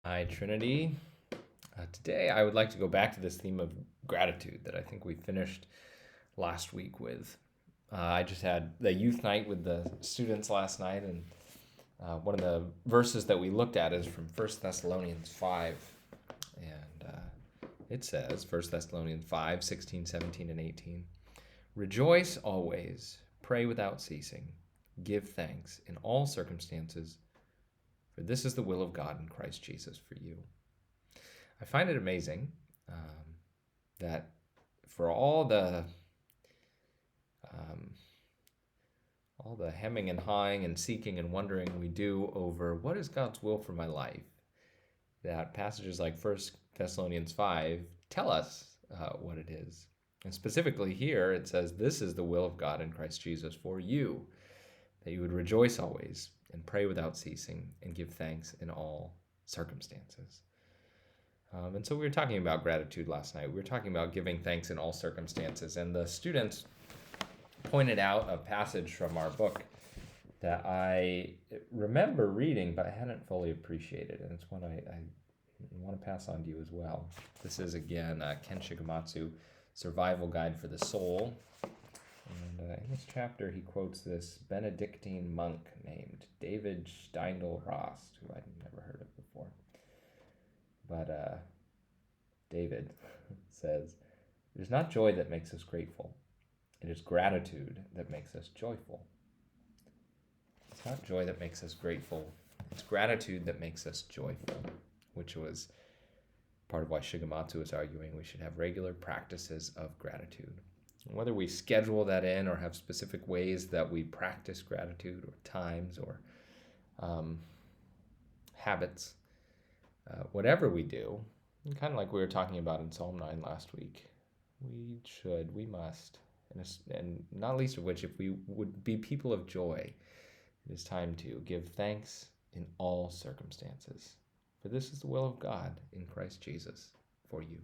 Hi, Trinity. Today, I would like to go back to this theme of gratitude that I think we finished last week with. I just had the youth night with the students last night, and one of the verses that we looked at is from 1 Thessalonians 5. And it says, 1 Thessalonians 5, 16, 17, and 18, Rejoice always, pray without ceasing, give thanks in all circumstances, for this is the will of God in Christ Jesus for you. I find it amazing that for um, all the hemming and hawing and seeking and wondering we do over what is God's will for my life, that passages like 1 Thessalonians 5 tell us what it is. And specifically here, it says, this is the will of God in Christ Jesus for you, that you would rejoice always and pray without ceasing and give thanks in all circumstances. And so we were talking about gratitude last night. We were talking about giving thanks in all circumstances. And the students pointed out a passage from our book that I remember reading, but I hadn't fully appreciated. And it's one I want to pass on to you as well. This is, again, Ken Shigematsu, Survival Guide for the Soul. And in this chapter, he quotes this Benedictine monk named David Steindl-Rast, who I'd never heard of before. But David says, it is not joy that makes us grateful. It is gratitude that makes us joyful. It's not joy that makes us grateful. It's gratitude that makes us joyful, which was part of why Shigematsu is arguing we should have regular practices of gratitude. And whether we schedule that in or have specific ways that we practice gratitude or times or habits, whatever we do, kind of like we were talking about in Psalm 9 last week, we must, and not least of which, if we would be people of joy, it is time to give thanks in all circumstances. For this is the will of God in Christ Jesus for you.